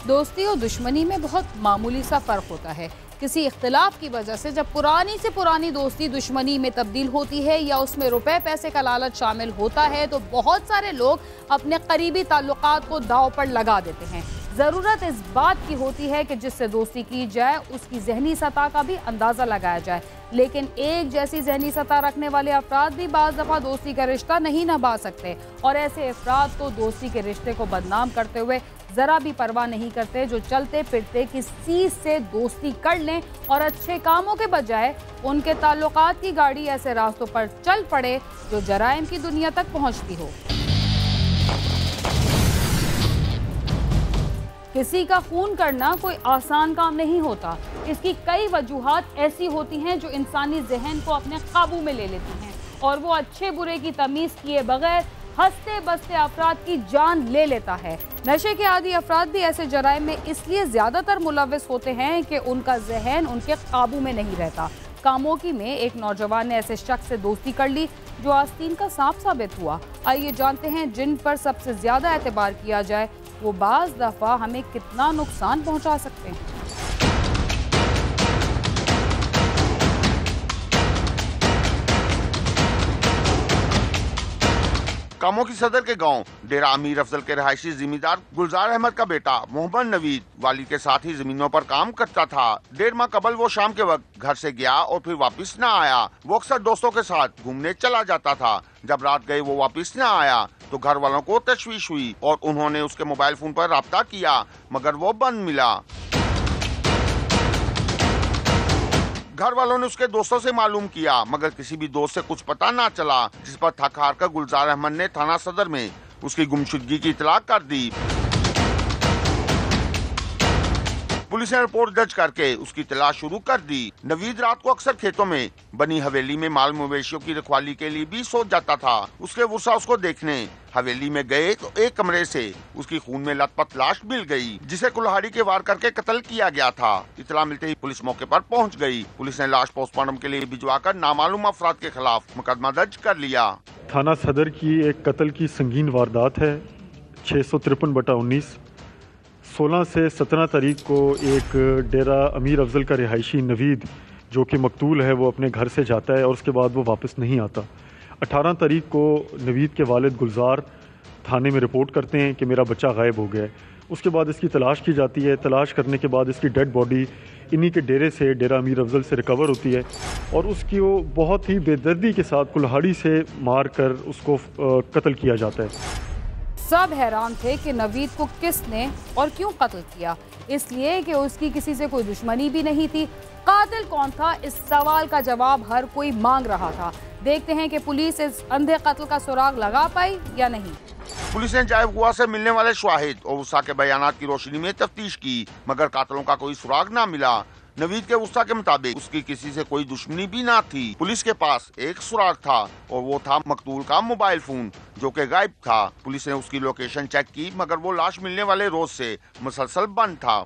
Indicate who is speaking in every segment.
Speaker 1: दोस्ती और दुश्मनी में बहुत मामूली सा फर्क होता है। किसी इख्तिलाफ की वजह से जब पुरानी से पुरानी दोस्ती दुश्मनी में तब्दील होती है या उसमें रुपए पैसे का लालच शामिल होता है तो बहुत सारे लोग अपने करीबी ताल्लुकात को दांव पर लगा देते हैं। ज़रूरत इस बात की होती है कि जिससे दोस्ती की जाए उसकी जहनी सतह का भी अंदाज़ा लगाया जाए, लेकिन एक जैसी जहनी सतह रखने वाले अफराद भी बाज़ दफ़ा दोस्ती का रिश्ता नहीं निभा सकते और ऐसे अफराद तो दोस्ती के रिश्ते को बदनाम करते हुए ज़रा भी परवाह नहीं करते जो चलते फिरते किसी से दोस्ती कर लें और अच्छे कामों के बजाय उनके ताल्लुकात की गाड़ी ऐसे रास्तों पर चल पड़े जो जराइम की दुनिया तक पहुँचती हो। किसी का खून करना कोई आसान काम नहीं होता। इसकी कई वजूहात ऐसी होती हैं जो इंसानी जहन को अपने काबू में ले लेती हैं और वो अच्छे बुरे की तमीज़ किए बगैर हंसते बसते अफराद की जान ले लेता है। नशे के आदी अफराद भी ऐसे जराइम में इसलिए ज़्यादातर मुलव्वस होते हैं कि उनका जहन उनके काबू में नहीं रहता। कामोकी में एक नौजवान ने ऐसे शख्स से दोस्ती कर ली जो आस्तीन का सांप साबित हुआ। आइए जानते हैं जिन पर सबसे ज़्यादा एतबार किया जाए वो बाज़ दफ़ा हमें कितना नुकसान पहुंचा सकते हैं।
Speaker 2: कामोकी सदर के गांव डेरा अमीर अफजल के रहायशी जिम्मेदार गुलजार अहमद का बेटा मोहम्मद नवीद वालिद के साथ ही जमीनों पर काम करता था। 1.5 माह कबल वो शाम के वक्त घर से गया और फिर वापस न आया। वो अक्सर दोस्तों के साथ घूमने चला जाता था। जब रात गए वो वापस न आया तो घर वालों को तशवीश हुई और उन्होंने उसके मोबाइल फोन पर राब्ता किया मगर वो बंद मिला। घर वालों ने उसके दोस्तों से मालूम किया मगर किसी भी दोस्त से कुछ पता ना चला, जिस पर थक हार कर गुलजार अहमद ने थाना सदर में उसकी गुमशुदगी की इतला कर दी। पुलिस ने रिपोर्ट दर्ज करके उसकी तलाश शुरू कर दी। नवीद रात को अक्सर खेतों में बनी हवेली में माल मवेशियों की रखवाली के लिए भी सो जाता था। उसके वर्षा उसको देखने हवेली में गए तो एक कमरे से उसकी खून में लथपथ लाश मिल गई जिसे कुल्हाड़ी के वार करके कत्ल किया गया था। इतला मिलते ही पुलिस मौके पर पहुंच गई। पुलिस ने लाश पोस्टमार्टम के लिए भिजवाकर नामालूम अफराद के खिलाफ मुकदमा दर्ज कर लिया।
Speaker 3: थाना सदर की एक कत्ल की संगीन वारदात है 653/19। 16 से 17 तारीख को एक डेरा अमीर अफजल का रिहायशी नवीद जो कि मकतूल है वो अपने घर से जाता है और उसके बाद वो वापस नहीं आता। 18 तारीख को नवीद के वालिद गुलजार थाने में रिपोर्ट करते हैं कि मेरा बच्चा गायब हो गया है। उसके बाद इसकी तलाश की जाती है। तलाश करने के बाद इसकी डेड बॉडी इन्हीं के डेरे से डेरा अमीर अफजल से रिकवर होती है और उसकी वो बहुत ही बेदर्दी के साथ कुल्हाड़ी से मार कर उसको कत्ल किया जाता है।
Speaker 1: सब हैरान थे कि नवीद को किसने और क्यों कत्ल किया, इसलिए कि उसकी किसी से कोई दुश्मनी भी नहीं थी। कातिल कौन था, इस सवाल का जवाब हर कोई मांग रहा था। देखते हैं कि पुलिस इस अंधे कत्ल का सुराग लगा पाई या नहीं।
Speaker 2: पुलिस ने जायब हुआ से मिलने वाले शवाहिद और उसा के बयानात की रोशनी में तफ्तीश की मगर कातिलों का कोई सुराग न मिला। नवीद के उस्ता के मुताबिक उसकी किसी से कोई दुश्मनी भी ना थी। पुलिस के पास एक सुराग था और वो था मकतूल का मोबाइल फोन जो कि गायब था। पुलिस ने उसकी लोकेशन चेक की मगर वो लाश मिलने वाले रोज से मुसलसल बंद था।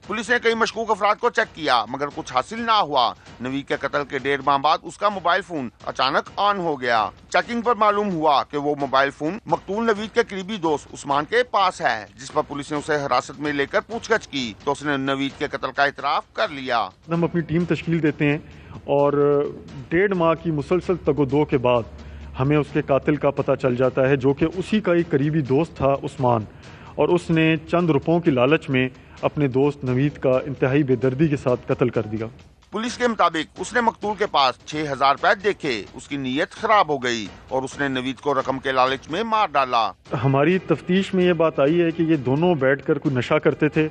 Speaker 2: पुलिस ने कई मशकूक अफराद को चेक किया मगर कुछ हासिल ना हुआ। नवीद के कत्ल के 1.5 माह बाद उसका मोबाइल फोन अचानक ऑन हो गया। चेकिंग पर मालूम हुआ कि वो मोबाइल फोन मकतूल नवीद के करीबी दोस्त उस्मान के पास है, जिस पर पुलिस ने उसे हिरासत में लेकर पूछताछ की तो उसने नवीद के कत्ल का इतराफ कर लिया।
Speaker 3: हम अपनी टीम तश्कील देते हैं और 1.5 माह की मुसलसल तगोदो के बाद हमें उसके कातिल का पता चल जाता है जो कि उसी का एक करीबी दोस्त था उस्मान, और उसने चंद रुपयों की लालच में अपने दोस्त नवीद का इंतहाई बेदर्दी के साथ कत्ल कर दिया।
Speaker 2: पुलिस के मुताबिक उसने मकतूल के पास 6,000 रुपए देखे, उसकी नीयत खराब हो गई और उसने नवीद को रकम के लालच में मार डाला।
Speaker 3: हमारी तफ्तीश में ये बात आई है कि ये दोनों बैठकर कोई नशा करते थे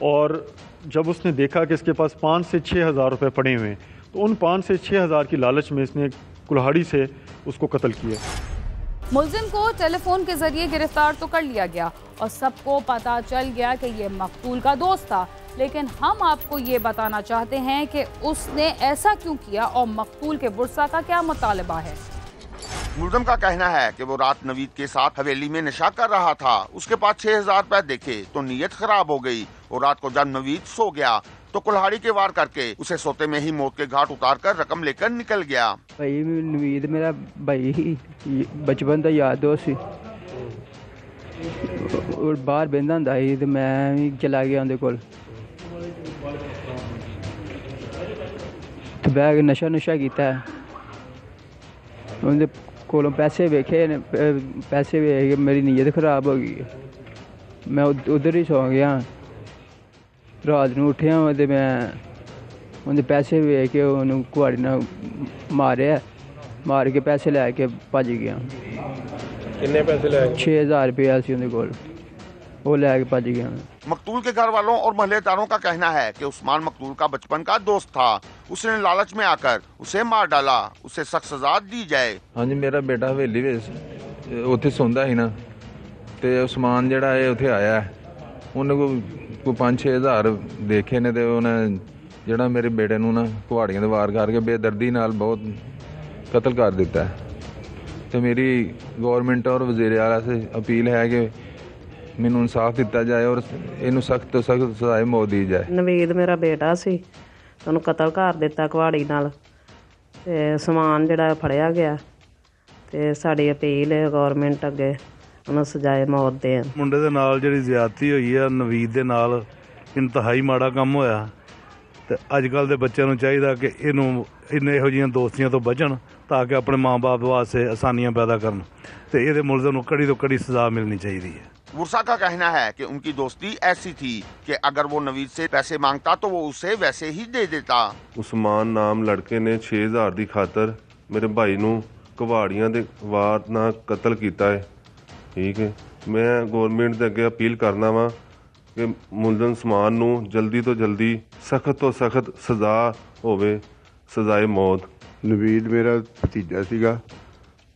Speaker 3: और जब उसने देखा कि इसके पास 5 से 6,000 रुपए पड़े हुए हैं तो उन 5 से 6,000 की लालच में इसने कुल्हाड़ी से उसको कत्ल किया।
Speaker 1: मुलजिम को टेलीफोन के जरिए गिरफ्तार तो कर लिया गया और सबको पता चल गया कि ये मकतूल का दोस्त था, लेकिन हम आपको ये बताना चाहते हैं कि उसने ऐसा क्यों किया और मकतूल के बुरसा का क्या मुतालबा है।
Speaker 2: मुलजिम का कहना है कि वो रात नवीद के साथ हवेली में नशा कर रहा था। उसके पास 6,000 रुपए देखे तो नीयत खराब हो गई और रात को जब नवीद सो गया तो कुल्हाड़ी के वार करके उसे सोते में ही मौत के घाट उतार कर रकम लेकर निकल गया।
Speaker 4: भाई नवीद मेरा भाई बचपन का यार दोस्त सी बाहर बहिंदा हुंदा सी ते मैं भी चला गया उंदे कोल ते बैग नशा नुशा कीता उंदे कोलों पैसे वेखे ने, पैसे वेख के मेरी नीयत खराब हो गई। मैं उधर ही सौ गया, रात नूं उठिया ते मैं उंदे पैसे वेख के उन्होंने कुहाड़ी नाल मारिया, मार के पैसे लैके भज गया।
Speaker 5: कितने पैसे लैके?
Speaker 4: 6000 रुपया सी उंदे कोल, वो लैके भज गया।
Speaker 2: मकतूल के घर वालों और महल्लेदारों का कहना है कि उस्मान मकतूल का बचपन का दोस्त था, उसने लालच में आकर उसे मार डाला, उसे सख्त सजा दी जाए।
Speaker 5: हाँ जी, मेरा बेटा हवेली विच उत्थे सौंदा ही ना, ते उस्मान जिहड़ा है उत्थे आया, उन्हें कोई 5-6 हज़ार देखे ने, ते उन्हें जिहड़ा मेरे बेटे नूं ना कुहाड़ियां दे वार करके बेदर्दी नाल बहुत कतल कर दिता है। तो मेरी गवर्नमेंट और वज़ीर आला से अपील है कि मैनूं इंसाफ दिता जाए और इनू सख्त तो सख्त सज़ा मौत दी जाए।
Speaker 6: नवीद मेरा बेटा सी, ਉਹਨੂੰ ਕਤਲ ਕਰ ਦਿੱਤਾ ਕੁਹਾੜੀ ਨਾਲ ਤੇ ਸਮਾਨ ਜਿਹੜਾ ਫੜਿਆ ਗਿਆ ਤੇ ਸਾਡੀ ਅਪੀਲ ਹੈ ਗਵਰਨਮੈਂਟ ਅੱਗੇ ਉਹਨੂੰ ਸਜ਼ਾਏ ਮੌਤ ਦੇਣ।
Speaker 7: ਮੁੰਡੇ ਦੇ ਨਾਲ ਜਿਹੜੀ ਜ਼ਿਆਦਤੀ ਹੋਈ ਆ ਨਵੀਦ ਦੇ ਨਾਲ, ਇੰਤਹਾਈ ਮਾੜਾ ਕੰਮ ਹੋਇਆ ਤੇ ਅੱਜ ਕੱਲ੍ਹ ਦੇ ਬੱਚਿਆਂ ਨੂੰ ਚਾਹੀਦਾ ਕਿ ਇਹਨੂੰ ਇਹੋ ਜਿਹੀਆਂ ਦੋਸਤੀਆਂ ਤੋਂ ਬਚਣ ਤਾਂ ਕਿ ਆਪਣੇ ਮਾਂ-ਬਾਪ ਵਾਸਤੇ ਆਸਾਨੀਆਂ ਪੈਦਾ ਕਰਨ ਤੇ ਇਹਦੇ ਮੁਲਜ਼ਮ ਨੂੰ ਕੜੀ ਤੋਂ ਕੜੀ ਸਜ਼ਾ ਮਿਲਣੀ ਚਾਹੀਦੀ ਹੈ।
Speaker 2: वर्षा का कहना है कि उनकी दोस्ती ऐसी थी कि अगर वो नवीद से पैसे मांगता तो वो उसे वैसे ही दे देता।
Speaker 8: उस्मान नाम लड़के ने 6000 की खातर मेरे भाई नूं कुहाड़ियां दे वार नाल कतल किया है। ठीक है, मैं गवर्नमेंट दे अगे अपील करना वा कि मुलजम उस्मान नूं जल्दी तो जल्दी सख्त तो सख्त सज़ा होवे, सज़ाए मौत।
Speaker 9: नवीद मेरा भतीजा सीगा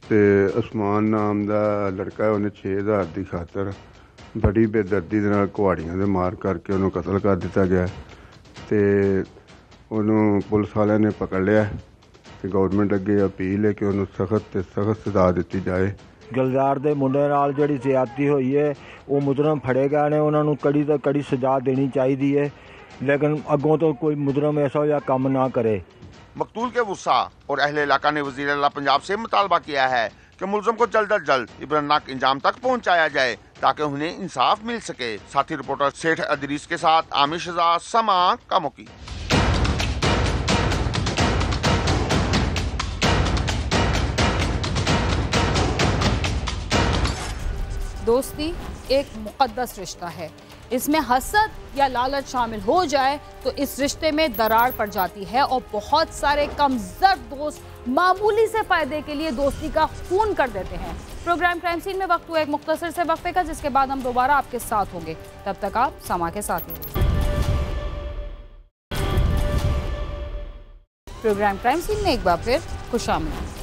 Speaker 9: ਤੇ ਉਸਮਾਨ ਨਾਮ ਦਾ ਲੜਕਾ ਹੈ, ਉਹਨੇ 6000 ਦੀ ਖਾਤਰ ਬੜੀ ਬੇਦਰਦੀ ਦੇ ਨਾਲ ਕੁਹਾੜੀਆਂ ਦੇ ਮਾਰ ਕਰਕੇ ਉਹਨੂੰ ਕਤਲ ਕਰ ਦਿੱਤਾ ਗਿਆ ਤੇ ਉਹਨੂੰ ਪੁਲਿਸ ਵਾਲਿਆਂ ਨੇ ਪਕੜ ਲਿਆ ਤੇ ਗਵਰਨਮੈਂਟ ਅੱਗੇ ਅਪੀਲ ਹੈ ਕਿ ਉਹਨੂੰ ਸਖਤ ਤੇ ਸਖਤ ਸਜ਼ਾ ਦਿੱਤੀ ਜਾਏ।
Speaker 10: ਗਲਜ਼ਾਰ ਦੇ ਮੁੰਡੇ ਨਾਲ ਜਿਹੜੀ ਜ਼ਿਆਦਤੀ ਹੋਈ ਹੈ ਉਹ ਮੁਜਰਮ ਫੜੇ ਗਏ ਨੇ, ਉਹਨਾਂ ਨੂੰ ਕੜੀ ਤੋਂ ਕੜੀ ਸਜ਼ਾ ਦੇਣੀ ਚਾਹੀਦੀ ਹੈ, ਲੇਕਿਨ ਅੱਗੋਂ ਤੋਂ ਕੋਈ ਮੁਜਰਮ ਐਸਾ ਜਿਹਾ ਕੰਮ ਨਾ ਕਰੇ।
Speaker 2: मकतूल के वुस्सा और अहले इलाका ने वज़ीर आला पंजाब से मुतालबा किया है कि मुलज़म को जल्द अज जल्द इबरतनाक इंजाम तक पहुँचाया जाए ताकि उन्हें इंसाफ मिल सके। साथी रिपोर्टर सेठ अदरीस के साथ आमिर शहजाद, समा कामोकी।
Speaker 1: दोस्ती एक मुक़द्दस रिश्ता है, इसमें हसद या लालच शामिल हो जाए तो इस रिश्ते में दरार पड़ जाती है और बहुत सारे कमजोर दोस्त मामूली से फायदे के लिए दोस्ती का खून कर देते हैं। प्रोग्राम क्राइम सीन में वक्त हुआ एक मुख्तसर से वक्फे का, जिसके बाद हम दोबारा आपके साथ होंगे। तब तक आप समा के साथ ही। प्रोग्राम क्राइम सीन में एक बार फिर खुशामदीद।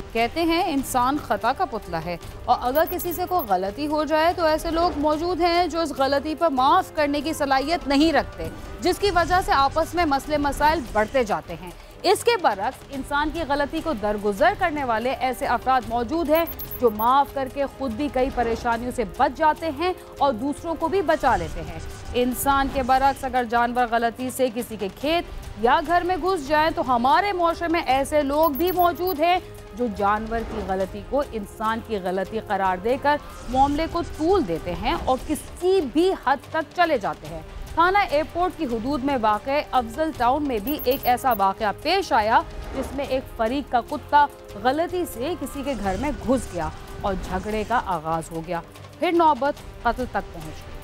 Speaker 1: कहते हैं इंसान खता का पुतला है और अगर किसी से कोई गलती हो जाए तो ऐसे लोग मौजूद हैं जो इस गलती पर माफ़ करने की सलाहियत नहीं रखते, जिसकी वजह से आपस में मसले मसाइल बढ़ते जाते हैं। इसके बरक्स इंसान की गलती को दरगुजर करने वाले ऐसे अफराद मौजूद हैं जो माफ़ करके खुद भी कई परेशानियों से बच जाते हैं और दूसरों को भी बचा लेते हैं। इंसान के बरक्स अगर जानवर गलती से किसी के खेत या घर में घुस जाएं तो हमारे मुआशरे में ऐसे लोग भी मौजूद हैं जो जानवर की गलती को इंसान की गलती करार देकर मामले को तूल देते हैं और किसी भी हद तक चले जाते हैं। थाना एयरपोर्ट की हुदूद में वाक़े अफजल टाउन में भी एक ऐसा वाक़या पेश आया जिसमें एक फरीक का कुत्ता गलती से किसी के घर में घुस गया और झगड़े का आगाज हो गया, फिर नौबत कत्ल तक पहुंच गई।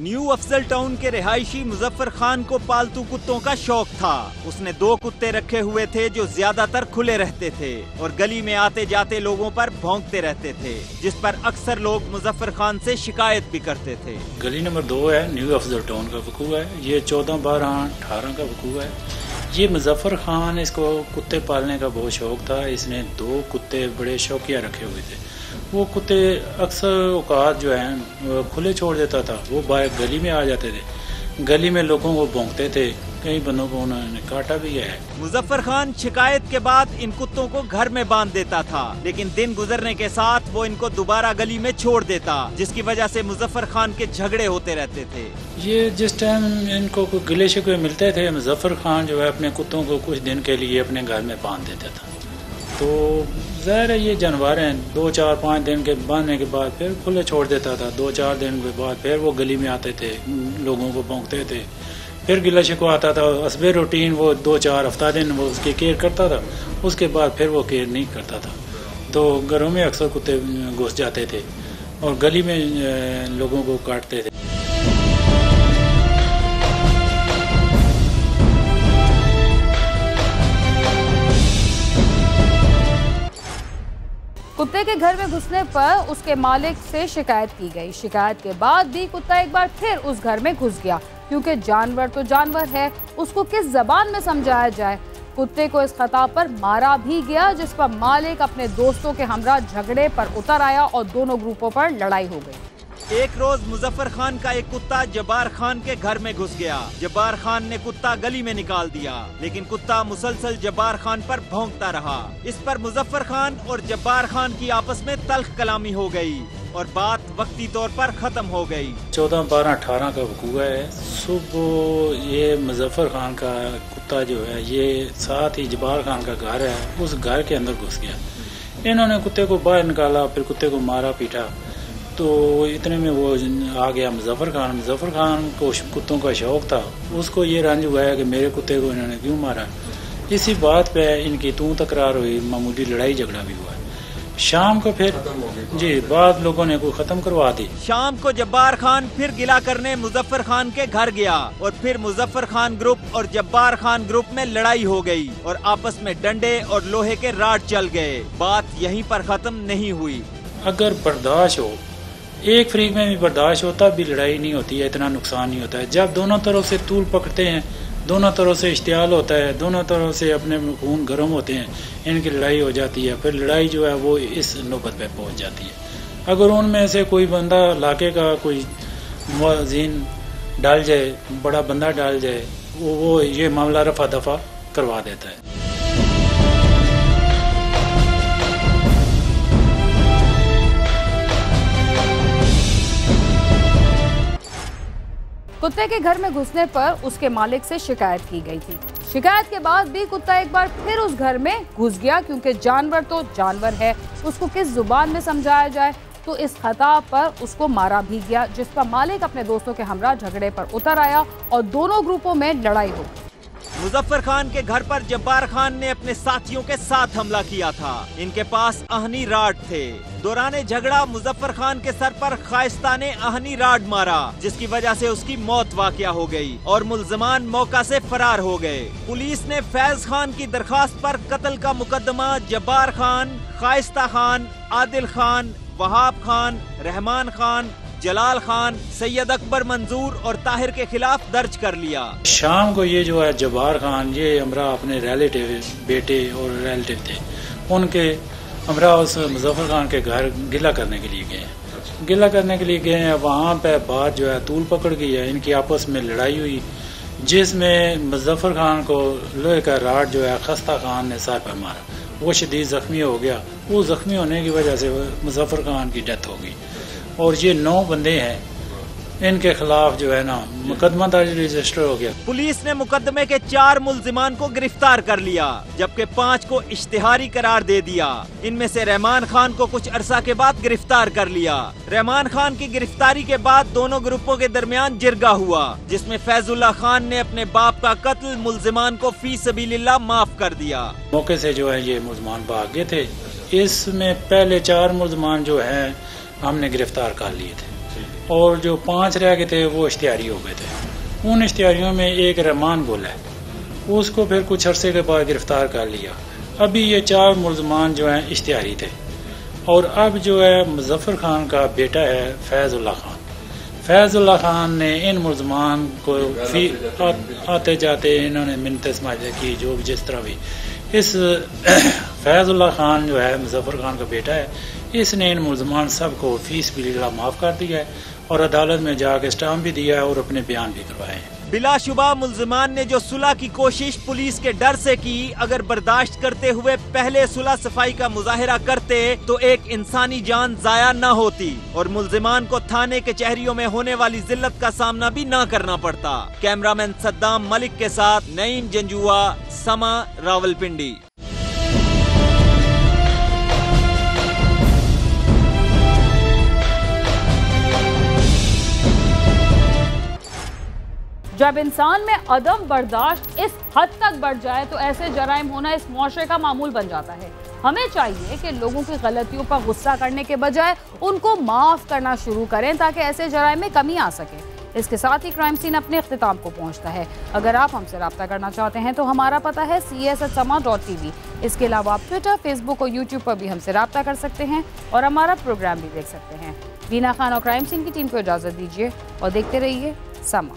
Speaker 11: न्यू अफजल टाउन के रिहायशी मुजफ्फर खान को पालतू कुत्तों का शौक था। उसने 2 कुत्ते रखे हुए थे जो ज्यादातर खुले रहते थे और गली में आते जाते लोगों पर भौंकते रहते थे, जिस पर अक्सर लोग मुजफ्फर खान से शिकायत भी करते थे।
Speaker 12: गली नंबर 2 है, न्यू अफजल टाउन का वकूआ है। ये 14, 12, 18 का वकूआ है। ये मुजफ्फर खान, इसको कुत्ते पालने का बहुत शौक था। इसने 2 कुत्ते बड़े शौकिया रखे हुए थे। वो कुत्ते अक्सर औकात जो है खुले छोड़ देता था, वो बाहर गली में आ जाते थे। गली में लोगों को भौंकते थे, कई बंदों को उन्होंने काटा भी है।
Speaker 11: मुजफ्फर खान शिकायत के बाद इन कुत्तों को घर में बांध देता था, लेकिन दिन गुजरने के साथ वो इनको दोबारा गली में छोड़ देता, जिसकी वजह से मुजफ्फर खान के झगड़े होते रहते थे।
Speaker 12: ये जिस टाइम इनको कोई गिले शिकवे मिलते थे, मुजफ्फर खान जो है अपने कुत्तों को कुछ दिन के लिए अपने घर में बांध देता था। तो ज़ाहिर है ये जानवर हैं, 2-4-5 दिन के बांधने के बाद फिर खुले छोड़ देता था। 2-4 दिन के बाद फिर वो गली में आते थे, लोगों को भौंकते थे, फिर गिला शिकवा आता था। असबे रूटीन वो 2-4 हफ्ता दिन वो उसकी केयर करता था, उसके बाद फिर वो केयर नहीं करता था। तो घरों में अक्सर कुत्ते घुस जाते थे और गली में लोगों को काटते थे।
Speaker 1: कुत्ते के घर में घुसने पर उसके मालिक से शिकायत की गई। शिकायत के बाद भी कुत्ता एक बार फिर उस घर में घुस गया, क्योंकि जानवर तो जानवर है, उसको किस जबान में समझाया जाए। कुत्ते को इस खता पर मारा भी गया, जिस पर मालिक अपने दोस्तों के हमरा झगड़े पर उतर आया और दोनों ग्रुपों पर लड़ाई हो गई।
Speaker 11: एक रोज मुजफ्फर खान का एक कुत्ता जब्बार खान के घर में घुस गया। जब्बार खान ने कुत्ता गली में निकाल दिया, लेकिन कुत्ता मुसलसल जब्बार खान पर भौंकता रहा। इस पर मुजफ्फर खान और जब्बार खान की आपस में तल्ख कलामी हो गई और बात वक्ती तौर पर खत्म हो गई।
Speaker 12: 14-12-18 का वकूआ है। सुबह ये मुजफ्फर खान का कुत्ता जो है ये साथ ही जब्बार खान का घर है, उस घर के अंदर घुस गया। इन्होंने कुत्ते को बाहर निकाला, फिर कुत्ते को मारा पीटा। तो इतने में वो आ गया मुजफ्फर खान। मुजफ्फर खान को कुत्तों का शौक था, उसको ये रंज हुआ है कि मेरे कुत्ते को इन्होंने क्यों मारा। इसी बात पे इनकी तू तकरार हुई, मामूली लड़ाई झगड़ा भी हुआ। शाम को फिर जी बाद लोगों ने को खत्म करवा दी।
Speaker 11: शाम को जब्बार खान फिर गिला करने मुजफ्फर खान के घर गया और फिर मुजफ्फर खान ग्रुप और जब्बार खान ग्रुप में लड़ाई हो गई और आपस में डंडे और लोहे के राड चल गए। बात यहीं पर खत्म नहीं हुई।
Speaker 12: अगर बर्दाश्त हो, एक फरीक में भी बर्दाश्त होता भी लड़ाई नहीं होती है, इतना नुकसान नहीं होता है। जब दोनों तरफ से तूल पकड़ते हैं, दोनों तरफ से इश्तियाल होता है, दोनों तरफ से अपने खून गर्म होते हैं, इनकी लड़ाई हो जाती है। फिर लड़ाई जो है वो इस नौबत पे पहुंच जाती है। अगर उनमें से कोई बंदा इलाके का कोई मुअज़्ज़िन डाल जाए, बड़ा बंदा डाल जाए, वो ये मामला रफा दफा करवा देता है।
Speaker 1: कुत्ते के घर में घुसने पर उसके मालिक से शिकायत की गई थी। शिकायत के बाद भी कुत्ता एक बार फिर उस घर में घुस गया, क्योंकि जानवर तो जानवर है, उसको किस जुबान में समझाया जाए। तो इस खता पर उसको मारा भी गया, जिस पर मालिक अपने दोस्तों के हमरा झगड़े पर उतर आया और दोनों ग्रुपों में लड़ाई हो गई।
Speaker 11: मुजफ्फर खान के घर पर जब्बार खान ने अपने साथियों के साथ हमला किया था। इनके पास आहनी राड थे। दौरान झगड़ा मुजफ्फर खान के सर पर खाइस्ता ने आहनी राड मारा, जिसकी वजह से उसकी मौत वाक़या हो गई और मुल्ज़िमान मौका से फरार हो गए। पुलिस ने फैज खान की दरखास्त पर कत्ल का मुकदमा जब्बार खान, खाइस्ता खान, आदिल खान, वहाब खान, रहमान खान, जलाल खान, सैयद अकबर मंजूर और ताहिर के खिलाफ दर्ज कर लिया।
Speaker 12: शाम को ये जो है जब्बार खान, ये हमरा अपने रिलेटिव बेटे और रिलेटिव थे, उनके हमरा उस मुजफ्फर खान के घर गिला करने के लिए गए। गिला करने के लिए गए हैं, वहाँ पे बात जो है तूल पकड़ गई है, इनकी आपस में लड़ाई हुई, जिसमें मुजफ्फर खान को लोहे का राड जो है खस्ता खान ने सर पर मारा। वो शदीद जख्मी हो गया। वो जख्मी होने की वजह से मुजफ्फर खान की डेथ हो गई। और ये 9 बंदे हैं, इनके खिलाफ जो है ना मुकदमा दर्ज रजिस्टर हो गया।
Speaker 11: पुलिस ने मुकदमे के 4 मुल्जिमान को गिरफ्तार कर लिया, जबकि 5 को इश्तिहारी करार दे दिया। इनमें से रहमान खान को कुछ अरसा के बाद गिरफ्तार कर लिया। रहमान खान की गिरफ्तारी के बाद दोनों ग्रुपों के दरमियान जिरगा हुआ, जिसमें फैजुल्लाह खान ने अपने बाप का कत्ल मुल्जिमान को फी सबीलिल्लाह माफ कर दिया।
Speaker 12: मौके से जो है ये मुल्जिमान भाग गए थे। इसमें पहले 4 मुल्जिमान जो है हमने गिरफ्तार कर लिए थे और जो 5 रह गए थे वो इश्तिहारी हो गए थे। उन इश्तिहारियों में एक रहमान गोल है, उसको फिर कुछ अरसे के बाद गिरफ्तार कर लिया। अभी ये 4 मुल्ज़मान जो हैं इश्तिहारी थे। और अब जो है मुजफ्फर खान का बेटा है फैजुल्लाह खान। फैजुल्लाह खान ने इन मुल्ज़मान को आते जाते इन्होंने मिन्नतें समाजे की, जो जिस तरह भी। इस फैजुल्लाह खान जो है मुजफ्फर खान का बेटा है, इसने इन मुल्ज़मान सब को फीस बिल्ला माफ़ कर दिया है और अदालत में जाके स्टाम्प भी दिया है और अपने बयान भी करवाए हैं।
Speaker 11: बिलाशुबा मुल्जिमान ने जो सुलह की कोशिश पुलिस के डर से की, अगर बर्दाश्त करते हुए पहले सुलह सफाई का मुजाहिरा करते तो एक इंसानी जान जाया न होती और मुल्जिमान को थाने के कचहरियों में होने वाली जिल्लत का सामना भी न करना पड़ता। कैमरामैन सद्दाम मलिक के साथ नईम जंजुआ, समा, रावलपिंडी।
Speaker 1: जब इंसान में अदम बर्दाश्त इस हद तक बढ़ जाए तो ऐसे जराइम होना इस मुआशरे का मामूल बन जाता है। हमें चाहिए कि लोगों की गलतियों पर गुस्सा करने के बजाय उनको माफ करना शुरू करें ताकि ऐसे जराइम में कमी आ सके। इसके साथ ही क्राइम सीन अपने इख्तिताम को पहुंचता है। अगर आप हमसे रब्ता करना चाहते हैं तो हमारा पता है cs@sama.tv। इसके अलावा आप ट्विटर, फेसबुक और यूट्यूब पर भी हमसे रब्ता कर सकते हैं और हमारा प्रोग्राम भी देख सकते हैं। वीना खान और क्राइम सीन की टीम को इजाजत दीजिए और देखते रहिए समा।